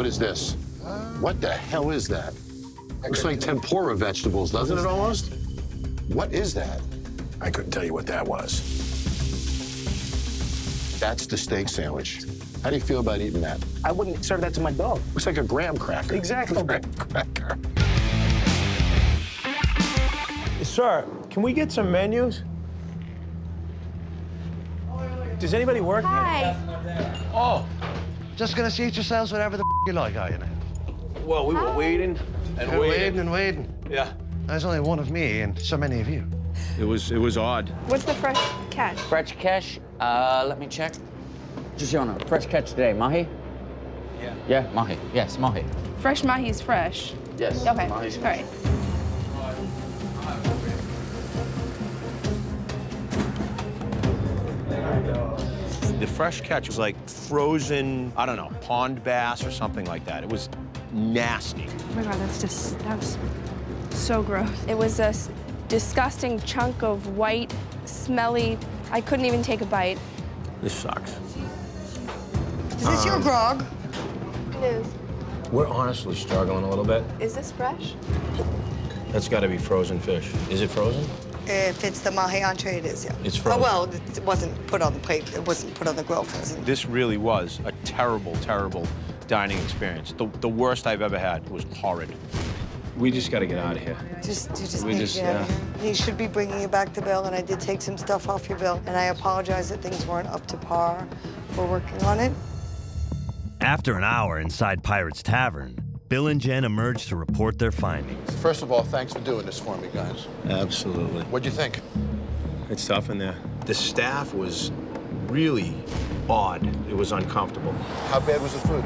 What is this? What the hell is that? Looks like tempura vegetables, doesn't it almost? What is that? I couldn't tell you what that was. That's the steak sandwich. How do you feel about eating that? I wouldn't serve that to my dog. Looks like a graham cracker. Exactly. Graham cracker. Sir, can we get some menus? Does anybody work here? Hi. Oh, Just gonna seat yourselves whatever the you like, are you now? well, we were waiting and waiting. And waiting. Yeah. There's only one of me and so many of you. It was odd. What's the fresh catch? Fresh catch, let me check. Just Jonah, fresh catch today, mahi? Yeah. Yeah, mahi. Yes, mahi. Fresh mahi is fresh. Yes. Okay. mahi's All right. The fresh catch was like frozen, I don't know, pond bass or something like that. It was nasty. Oh my God, that was so gross. It was a disgusting chunk of white, smelly. I couldn't even take a bite. This sucks. Is this your grog? It is. We're honestly struggling a little bit. Is this fresh? That's got to be frozen fish. Is it frozen? If it's the mahi entree, it is, yeah. It's frozen. Oh, well, it wasn't put on the plate. It wasn't put on the grill frozen. This really was a terrible, terrible dining experience. The worst I've ever had. It was horrid. We just got to get out of here. You just We need just- to get out of yeah. here. He should be bringing you back the bill, and I did take some stuff off your bill, and I apologize that things weren't up to par. We're working on it. After an hour inside Pirate's Tavern, Bill and Jen emerged to report their findings. First of all, thanks for doing this for me, guys. Absolutely. What'd you think? It's tough in there. The staff was really odd. It was uncomfortable. How bad was the food?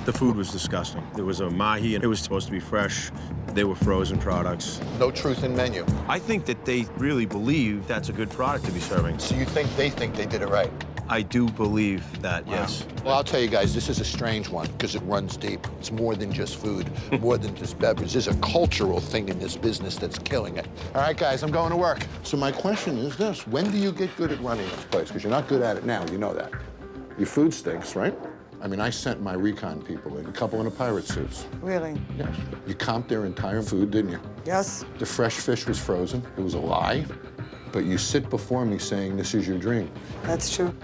The food was disgusting. There was a mahi, and it was supposed to be fresh. They were frozen products. No truth in menu. I think that they really believe that's a good product to be serving. So you think they did it right? I do believe that, yes. Well, I'll tell you guys, this is a strange one because it runs deep. It's more than just food, more than just beverage. There's a cultural thing in this business that's killing it. All right, guys, I'm going to work. So my question is this: when do you get good at running this place? Because you're not good at it now, you know that. Your food stinks, right? I mean, I sent my recon people in, a couple in pirate suits. Really? Yes. You comped their entire food, didn't you? Yes. The fresh fish was frozen. It was a lie. But you sit before me saying this is your dream. That's true.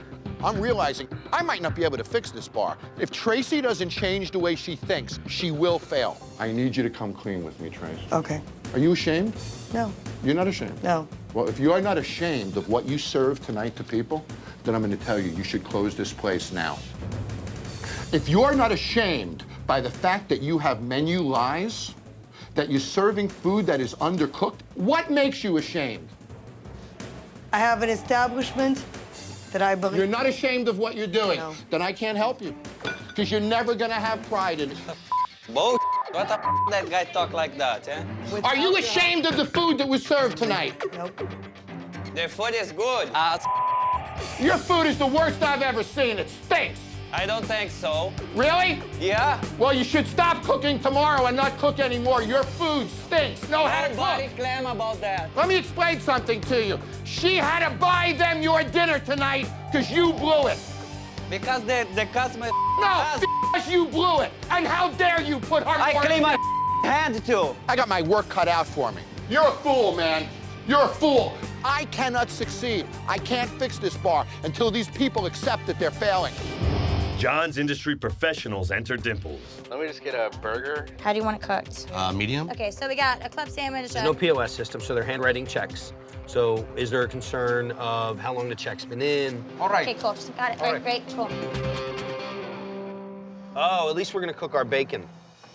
I'm realizing I might not be able to fix this bar. If Tracy doesn't change the way she thinks, she will fail. I need you to come clean with me, Tracy. Okay. Are you ashamed? No. You're not ashamed? No. Well, if you are not ashamed of what you served tonight to people, then I'm going to tell you, you should close this place now. If you're not ashamed by the fact that you have menu lies, that you're serving food that is undercooked, what makes you ashamed? I have an establishment that I believe. You're not ashamed of what you're doing. No. Then I can't help you. Because you're never going to have pride in it. Bull. What the that guy talk like that, eh? Are you ashamed of the food that was served tonight? Nope. The food is good. Your food is the worst I've ever seen. It stinks. I don't think so. Really? Yeah. Well, you should stop cooking tomorrow and not cook anymore. Your food stinks. Know how to Nobody cook. claim about that. Let me explain something to you. She had to buy them your dinner tonight because you blew it. Because the customer. No, because you blew it. And how dare you put her I work clean in- my hand too. I got my work cut out for me. You're a fool, man. You're a fool. I cannot succeed. I can't fix this bar until these people accept that they're failing. John's industry professionals enter Dimples. Let me just get a burger. How do you want it cooked? Medium. Okay, so we got a club sandwich. There's no POS system, so they're handwriting checks. So is there a concern of how long the check's been in? All right. Okay, cool. Just got it. All right, great, cool. Oh, at least we're gonna cook our bacon.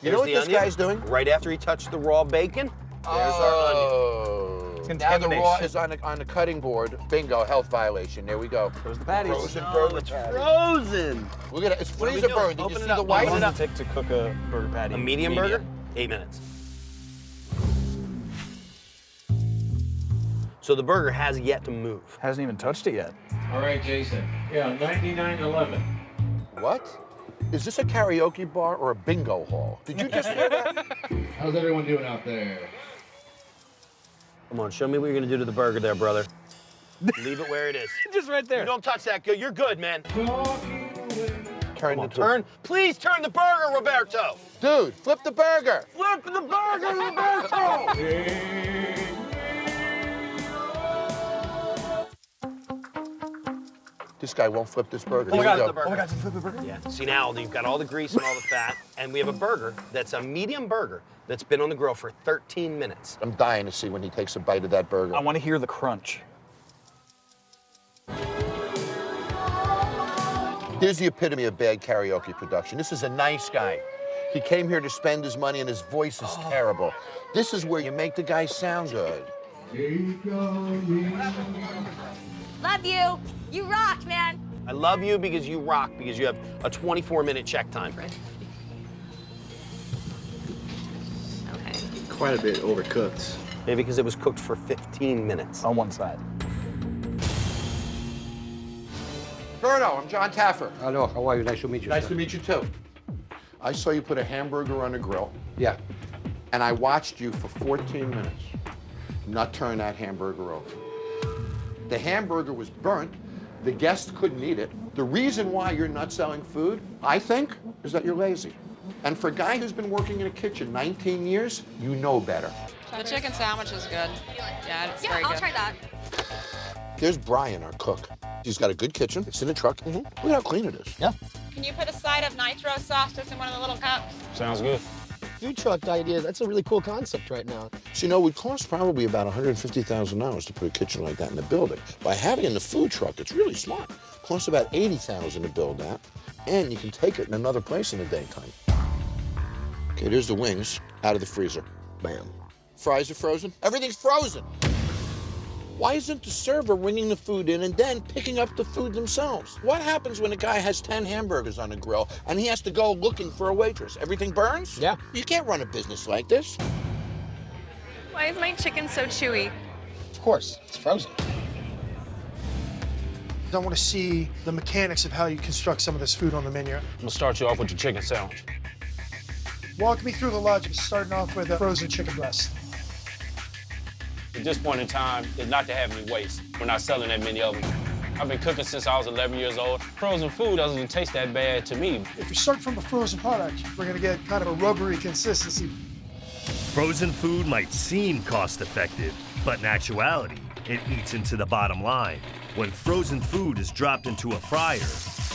You know what There's the this onion. guy's doing? Right after he touched the raw bacon, there's our onion. Now the raw is on the cutting board. Bingo, health violation. There we go. There's the patties. Frozen No, burger it's patty. frozen. Look at it. It's What are we freezer doing? burned. Did you Open see it the up. white? Open it up. take to cook a burger patty? A medium burger? 8 minutes. So the burger has yet to move. Hasn't even touched it yet. All right, Jason. Yeah, 99.11. What? Is this a karaoke bar or a bingo hall? Did you just hear that? How's everyone doing out there? Come on, show me what you're gonna do to the burger there, brother. Leave it where it is. Just right there. You don't touch that. You're good, man. turned into... Turn. Please turn the burger, Roberto. Dude, flip the burger. Flip the burger, Roberto. This guy won't flip this burger. Oh my Here we God, go. the burger. Oh my God, flip the burger. Yeah. See, now you've got all the grease and all the fat, and we have a burger that's a medium burger that's been on the grill for 13 minutes. I'm dying to see when he takes a bite of that burger. I want to hear the crunch. Here's the epitome of bad karaoke production. This is a nice guy. He came here to spend his money and his voice is terrible. This is where you make the guy sound good. Love you. You rock, man. I love you because you rock, because you have a 24-minute check time. Okay. Quite a bit overcooked. Maybe because it was cooked for 15 minutes. On one side. Berto, I'm Jon Taffer. Hello, how are you? Nice to meet you. Nice to meet you, too. I saw you put a hamburger on a grill, Yeah. and I watched you for 14 minutes not turn that hamburger over. The hamburger was burnt. The guest couldn't eat it. The reason why you're not selling food, I think, is that you're lazy. And for a guy who's been working in a kitchen 19 years, you know better. The chicken sandwich is good. Yeah, it's very I'll good. try that. There's Brian, our cook. He's got a good kitchen. It's in a truck. Look at how clean it is. Yeah. Can you put a side of nitro sauce just in one of the little cups? Sounds good. Food truck idea, that's a really cool concept right now. So, you know, it would cost probably about $150,000 to put a kitchen like that in the building. By having it in the food truck, it's really smart. Costs about $80,000 to build that, and you can take it in another place in the daytime. Okay, there's the wings out of the freezer. Bam. Fries are frozen. Everything's frozen. Why isn't the server bringing the food in and then picking up the food themselves? What happens when a guy has 10 hamburgers on the grill and he has to go looking for a waitress? Everything burns? Yeah. You can't run a business like this. Why is my chicken so chewy? Of course, it's frozen. I want to see the mechanics of how you construct some of this food on the menu. I'm gonna start you off with your chicken sandwich. Walk me through the logic, starting off with a frozen chicken breast. At this point in time, is not to have any waste. We're not selling that many of them. I've been cooking since I was 11 years old. Frozen food doesn't taste that bad to me. If you start from a frozen product, we're going to get kind of a rubbery consistency. Frozen food might seem cost-effective, but in actuality, it eats into the bottom line. When frozen food is dropped into a fryer,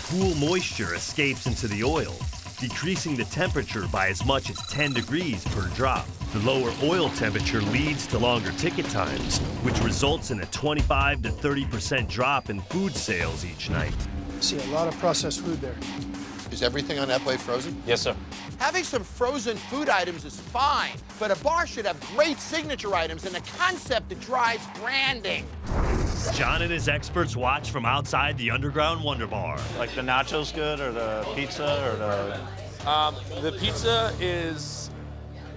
cool moisture escapes into the oil, decreasing the temperature by as much as 10 degrees per drop. The lower oil temperature leads to longer ticket times, which results in a 25 to 30% drop in food sales each night. See a lot of processed food there. Is everything on that plate frozen? Yes, sir. Having some frozen food items is fine, but a bar should have great signature items and a concept that drives branding. John and his experts watch from outside the underground Wonder Bar. Like the nachos good, or the pizza, or the... The pizza is,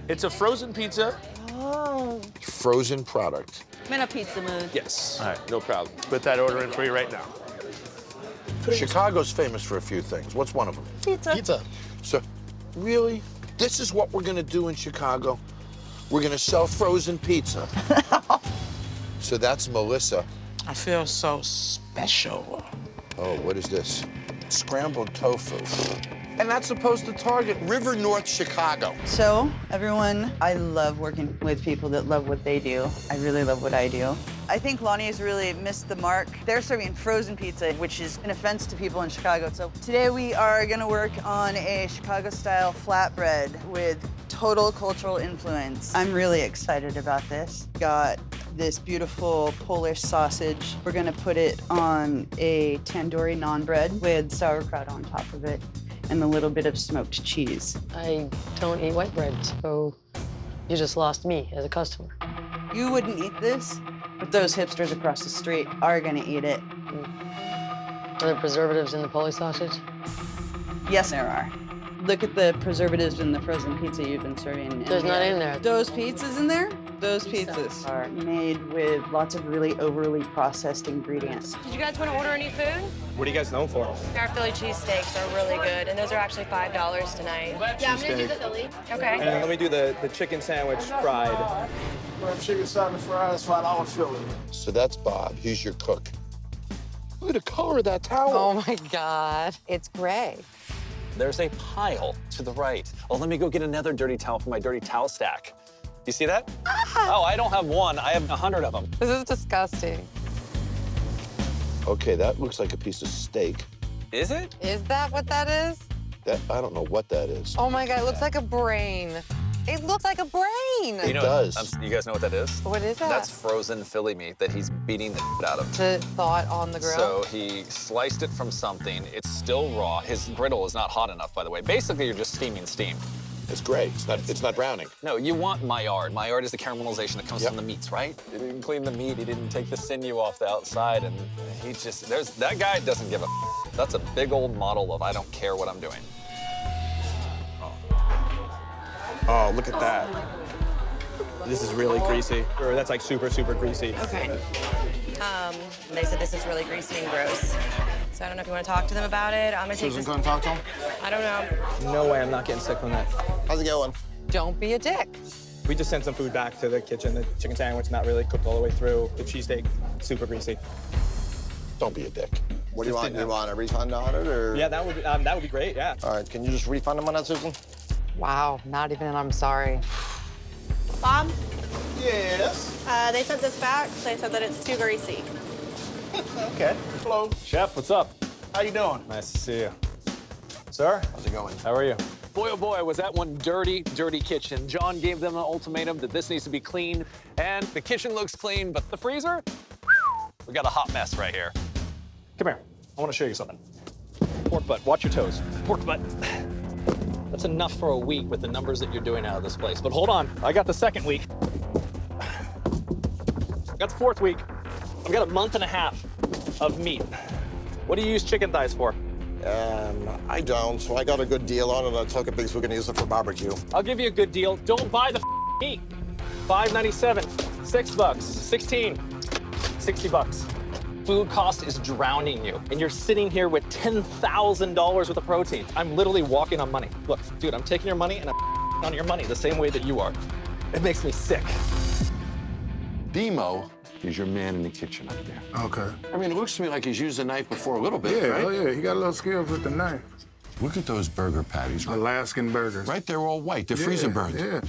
it's a frozen pizza. Oh. Frozen product. I'm in a pizza mood. Yes. All right. No problem. Put that order in for you right now. Chicago's famous for a few things. What's one of them? Pizza. Pizza. So, really? This is what we're gonna do in Chicago? We're gonna sell frozen pizza. So that's Melissa. I feel so special. Oh, what is this? Scrambled tofu. And that's supposed to target River North Chicago. So, everyone, I love working with people that love what they do. I really love what I do. I think Lonnie's really missed the mark. They're serving frozen pizza, which is an offense to people in Chicago. So today we are gonna work on a Chicago-style flatbread with total cultural influence. I'm really excited about this. Got this beautiful Polish sausage. We're gonna put it on a tandoori naan bread with sauerkraut on top of it and a little bit of smoked cheese. I don't eat white bread, so you just lost me as a customer. You wouldn't eat this, but those hipsters across the street are gonna eat it. Are there preservatives in the Polish sausage? Yes, there are. Look at the preservatives in the frozen pizza you've been serving. There's not in there. Those pizzas in there? Those pizzas are made with lots of really overly processed ingredients. Did you guys want to order any food? What are you guys known for? Our Philly cheesesteaks are really good, and those are actually $5 tonight. Yeah, I'm gonna do the Philly. Okay. And let me do the chicken sandwich fried. Chicken sandwich fries, $5 Philly. So that's Bob. He's your cook. Look at the color of that towel. Oh my God. It's gray. There's a pile to the right. Oh, let me go get another dirty towel from my dirty towel stack. You see that? Oh, I don't have one. I have 100 of them. This is disgusting. Okay, that looks like a piece of steak. Is it? Is that what that is? That, I don't know what that is. Oh my God, it looks like a brain. It looks like a brain. It does. You guys know what that is? What is that? That's frozen Philly meat that he's beating the out of. To thaw it on the grill? So he sliced it from something. It's still raw. His griddle is not hot enough, by the way. Basically, you're just steaming steam. It's gray. It's not browning. No, you want Maillard. Maillard is the caramelization that comes from the meats, right? He didn't clean the meat. He didn't take the sinew off the outside, and he just that guy doesn't give a. That's a big old model of I don't care what I'm doing. Oh, look at that. This is really greasy. Or that's like super, super greasy. Okay. They said this is really greasy and gross. So I don't know if you want to talk to them about it. I'm gonna take Susan this. gonna talk to him? I don't know. No way I'm not getting sick from that. How's it going? Don't be a dick. We just sent some food back to the kitchen. The chicken sandwich not really cooked all the way through. The cheesesteak, super greasy. Don't be a dick. What do you want? You want a refund on it, or? Yeah, that would be great, yeah. All right, can you just refund him on that, Susan? Wow, not even an I'm sorry. Bob, Yes. they sent this back. They said that it's too greasy. Okay. Hello. Chef, what's up? How you doing? Nice to see you. Sir? How's it going? How are you? Boy, oh boy, was that one dirty, dirty kitchen. John gave them an ultimatum that this needs to be clean, and the kitchen looks clean, but the freezer? We got a hot mess right here. Come here. I want to show you something. Pork butt. Watch your toes. Pork butt. That's enough for a week with the numbers that you're doing out of this place. But hold on. I got the second week. I got the fourth week. I've got a month and a half of meat. What do you use chicken thighs for? I don't, so I got a good deal on it. I took it because we're gonna use it for barbecue. I'll give you a good deal. Don't buy the meat. $5.97, $6, 16, $60. Food cost is drowning you, and you're sitting here with $10,000 worth of protein. I'm literally walking on money. Look, dude, I'm taking your money and I'm on your money the same way that you are. It makes me sick. Demo is your man in the kitchen up there. Okay. I mean, it looks to me like he's used the knife before a little bit, Yeah, right? oh yeah, he got a little skills with the knife. Look at those burger patties. Alaskan burgers. Right, they're all white. They're freezer burned. Yeah.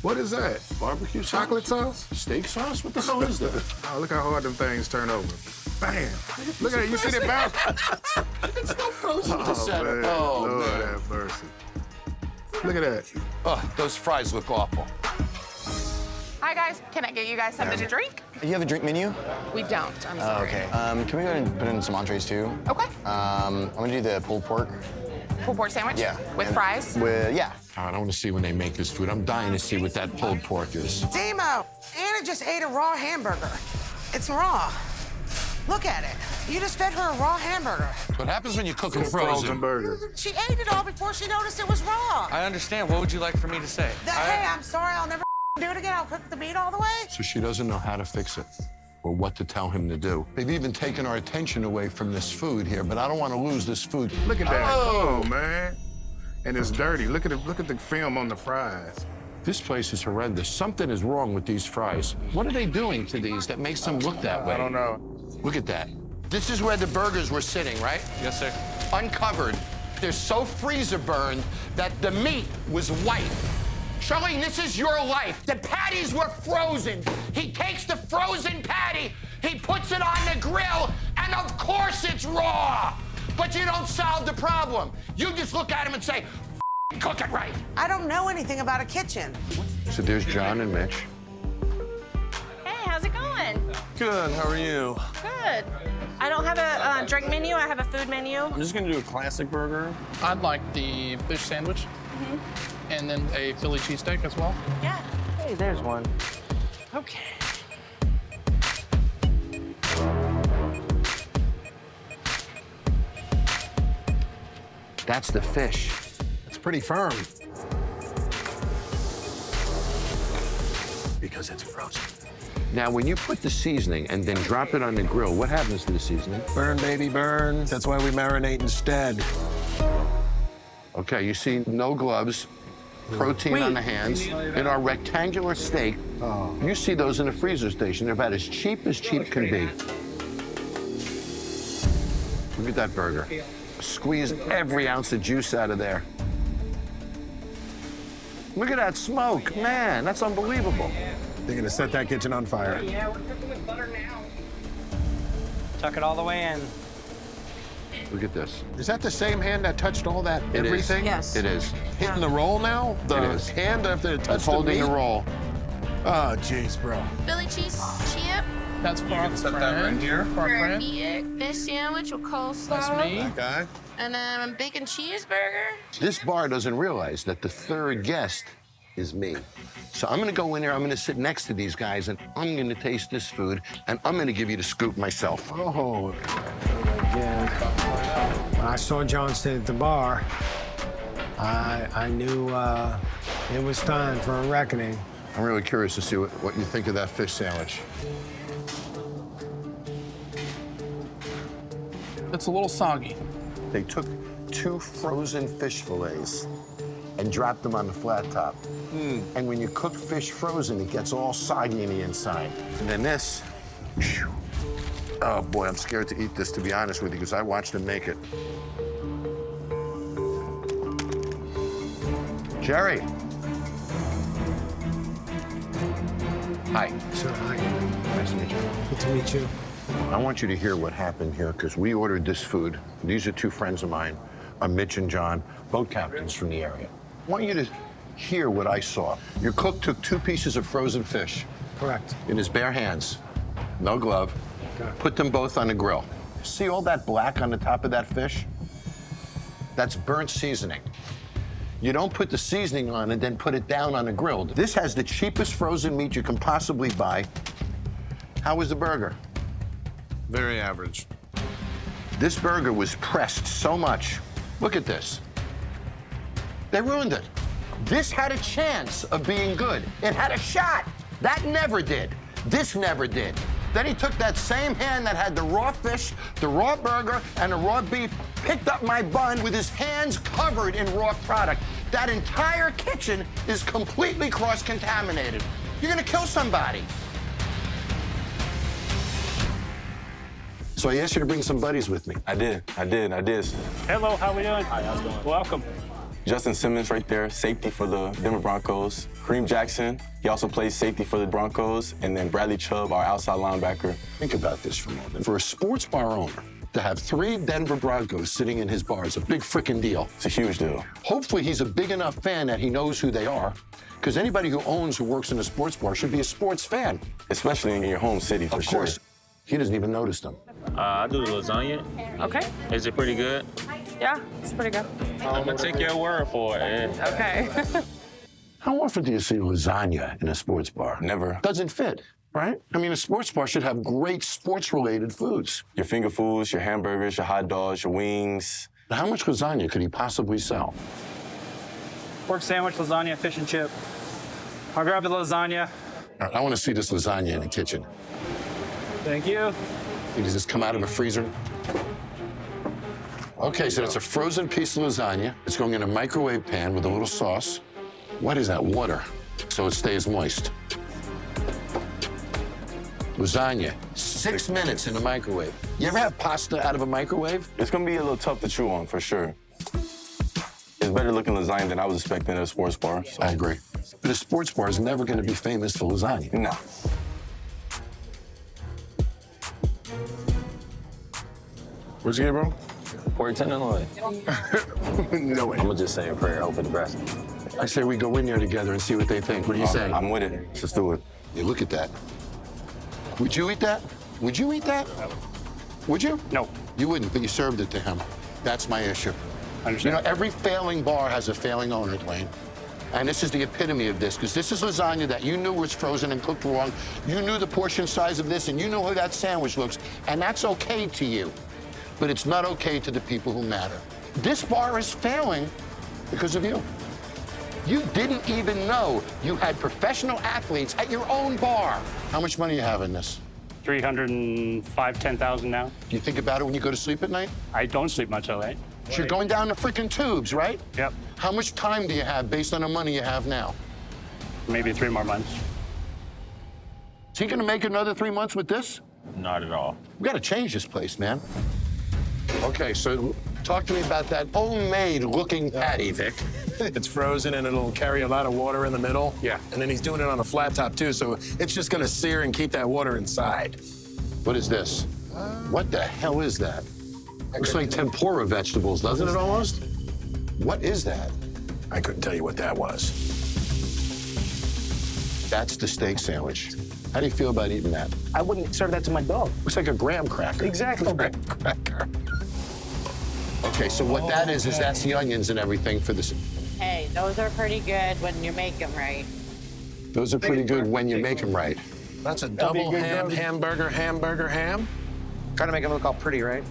What is that? Barbecue sauce? Chocolate sauce? Steak sauce? What the hell is that? Oh, look how hard them things turn over. Bam! Look at it. You see that bounce? It's no frozen to center. Man. Oh, Lord man. have mercy. Look at that. Oh, those fries look awful. Hi, guys. Can I get you guys something to drink? You have a drink menu? We don't. I'm sorry. Okay. Can we go ahead and put in some entrees too? Okay. I'm gonna do the pulled pork. Pulled pork sandwich? Yeah. With And fries? Yeah. All right, I want to see when they make this food. I'm dying to see what that pulled pork is. Demo, Anna just ate a raw hamburger. It's raw. Look at it. You just fed her a raw hamburger. What happens when you cook them Frozen frozen? burgers. She ate it all before she noticed it was raw. I understand. What would you like for me to say? Hey, I'm sorry, I'll never do it again. I'll cook the meat all the way. So she doesn't know how to fix it or what to tell him to do. They've even taken our attention away from this food here, but I don't want to lose this food. Look at that. Oh! Oh, man. And it's dirty. Look at the film on the fries. This place is horrendous. Something is wrong with these fries. What are they doing to these that makes them look that way? I don't know. Look at that. This is where the burgers were sitting, right? Yes, sir. Uncovered. They're so freezer burned that the meat was white. Charlene, this is your life. The patties were frozen. He takes the frozen patty, he puts it on the grill, and of course it's raw. But you don't solve the problem. You just look at him and say, cook it right. I don't know anything about a kitchen. So there's John and Mitch. Hey, how's it going? Good. How are you? Good. I don't have a drink menu. I have a food menu. I'm just gonna do a classic burger. I'd like the fish sandwich and then a Philly cheesesteak as well. Yeah. Hey, there's one. Okay. That's the fish. It's pretty firm. Because it's frozen. Now, when you put the seasoning and then drop it on the grill, what happens to the seasoning? Burn, baby, burn. That's why we marinate instead. Okay, you see no gloves, protein on the hands. In our rectangular steak, you see those in the freezer station. They're about as cheap can be. Look at that burger. Squeeze every ounce of juice out of there. Look at that smoke, man, that's unbelievable. They're gonna set that kitchen on fire. Yeah, we're cooking with butter now. Tuck it all the way in. Look at this. Is that the same hand that touched all that, It is. everything? Yes. It is. Hitting the roll now? It The is. hand after it touched That's holding the the meat? roll. Oh, jeez, bro. Philly cheese chip That's Brock's set that right friend. here. Brock for a friend. meat fish sandwich with coleslaw. That's me. Okay. And then a bacon cheeseburger. This bar doesn't realize that the third guest is me. So I'm gonna go in there, I'm gonna sit next to these guys, and I'm gonna taste this food, and I'm gonna give you the scoop myself. Oh, again. When I saw Jon stand at the bar, I knew it was time for a reckoning. I'm really curious to see what you think of that fish sandwich. It's a little soggy. They took 2 frozen fish fillets and dropped them on the flat top. And when you cook fish frozen, it gets all soggy in the inside. And then this, phew. Oh boy, I'm scared to eat this, to be honest with you, because I watched them make it. Jerry. Hi. So, hi. Nice to meet you. Good to meet you. I want you to hear what happened here, because we ordered this food. These are 2 friends of mine, Mitch and John, boat captains from the area. I want you to hear what I saw. Your cook took 2 pieces of frozen fish. Correct. In his bare hands, no glove, put them both on the grill. See all that black on the top of that fish? That's burnt seasoning. You don't put the seasoning on and then put it down on the grill. This has the cheapest frozen meat you can possibly buy. How was the burger? Very average. This burger was pressed so much. Look at this. They ruined it. This had a chance of being good. It had a shot. That never did. This never did. Then he took that same hand that had the raw fish, the raw burger, and the raw beef, picked up my bun with his hands covered in raw product. That entire kitchen is completely cross-contaminated. You're gonna kill somebody. So I asked you to bring some buddies with me. I did. Hello, how we doing? Hi, how's it going? Welcome. Justin Simmons right there, safety for the Denver Broncos. Kareem Jackson, he also plays safety for the Broncos. And then Bradley Chubb, our outside linebacker. Think about this for a moment. For a sports bar owner to have 3 Denver Broncos sitting in his bar is a big frickin' deal. It's a huge deal. Hopefully he's a big enough fan that he knows who they are, because anybody who works in a sports bar should be a sports fan. Especially in your home city, for sure. Of course. He doesn't even notice them. I do the lasagna. Okay. Is it pretty good? Yeah, it's pretty good. I'm gonna take your word for it. Okay. How often do you see lasagna in a sports bar? Never. Doesn't fit, right? I mean, a sports bar should have great sports-related foods. Your finger foods, your hamburgers, your hot dogs, your wings. Now, how much lasagna could he possibly sell? Pork sandwich, lasagna, fish and chip. I'll grab the lasagna. All right, I want to see this lasagna in the kitchen. Thank you. Does this come out of a freezer? Okay, so it's a frozen piece of lasagna. It's going in a microwave pan with a little sauce. What is that? Water, so it stays moist. Lasagna, 6 minutes in the microwave. You ever have pasta out of a microwave? It's gonna be a little tough to chew on, for sure. It's better looking lasagna than I was expecting at a sports bar. So. I agree. But a sports bar is never gonna be famous for lasagna. No. What'd you get, bro? Pork tenderloin. No way. I'm gonna just say a prayer, hope for the best. I say we go in there together and see what they think. What do you say? I'm with it. Let's do it. Yeah, look at that. Would you eat that? Would you eat that? Would you? No. You wouldn't, but you served it to him. That's my issue. Understand. You know, every failing bar has a failing owner, Dwayne. And this is the epitome of this, because this is lasagna that you knew was frozen and cooked wrong. You knew the portion size of this, and you know how that sandwich looks, and that's okay to you. But it's not okay to the people who matter. This bar is failing because of you. You didn't even know you had professional athletes at your own bar. How much money do you have in this? 305, 10,000 now. Do you think about it when you go to sleep at night? I don't sleep much at night. You're going down the freaking tubes, right? Yep. How much time do you have based on the money you have now? Maybe 3 more months. Is he gonna make another 3 months with this? Not at all. We gotta change this place, man. Okay, so Talk to me about that homemade looking patty, Vic. It's frozen and it'll carry a lot of water in the middle. Yeah. And then he's doing it on a flat top too, so it's just gonna sear and keep that water inside. What is this? What the hell is that? Looks like tempura vegetables, doesn't it almost? What is that? I couldn't tell you what that was. That's the steak sandwich. How do you feel about eating that? I wouldn't serve that to my dog. Looks like a graham cracker. Exactly. Graham cracker. Okay, so what that is that's the onions and everything for this. Hey, those are pretty good when you make them right. Those are pretty good when you make them right. That's a double ham, hamburger, ham. Trying to make them look all pretty, right?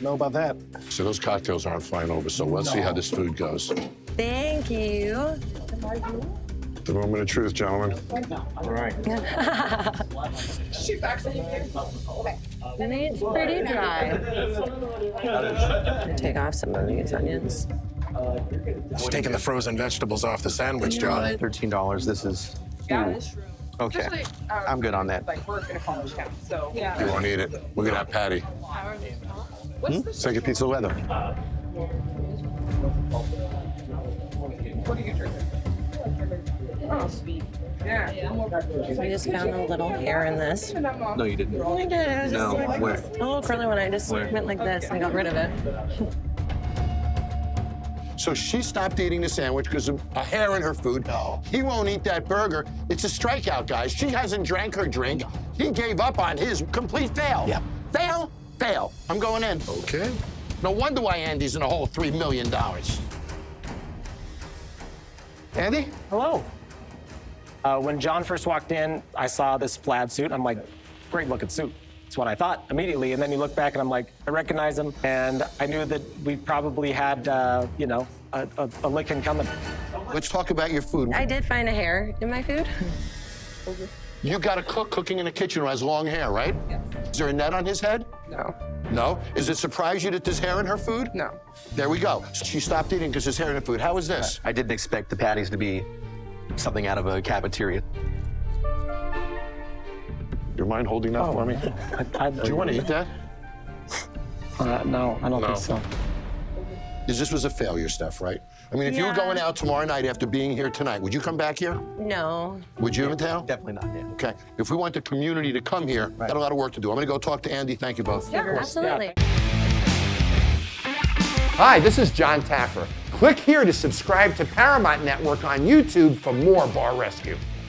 Know about that. So those cocktails aren't flying over, so let's see how this food goes. Thank you. The moment of truth, gentlemen. All right. It's pretty dry. Take off some of these onions. She's taking the frozen vegetables off the sandwich, John. $13. This is. Okay. I'm good on that. You won't eat it. We're gonna have patty. It's like a pizza leather. What are you drinking? Oh, sweet. Yeah. So I just found a little hair in this. No, you didn't. I did. It was No, just like where? a little curly one. I just went like this and got rid of it. So she stopped eating the sandwich because of a hair in her food. No. He won't eat that burger. It's a strikeout, guys. She hasn't drank her drink. He gave up on his. Complete fail. Yep. Fail, fail. I'm going in. Okay. No wonder why Andy's in a hole $3 million. Andy? Hello. When John first walked in, I saw this plaid suit. I'm like, great looking suit. That's what I thought immediately. And then you look back and I'm like, I recognize him. And I knew that we probably had, a licking coming. Let's talk about your food. I did find a hair in my food. You got a cook cooking in a kitchen who has long hair, right? Yeah. Is there a net on his head? No. No? Does it surprise you that there's hair in her food? No. There we go. She stopped eating because there's hair in her food. How is this? I didn't expect the patties to be something out of a cafeteria. You mind holding that for me? Do you want to eat that? No, I don't think so. This was a failure, Steph, right? I mean, if you were going out tomorrow night after being here tonight, would you come back here? No. Would you, Mateo? Definitely not, yeah. Okay. If we want the community to come here, got a lot of work to do. I'm going to go talk to Andy. Thank you both. Yeah, absolutely. Hi, this is Jon Taffer. Click here to subscribe to Paramount Network on YouTube for more Bar Rescue.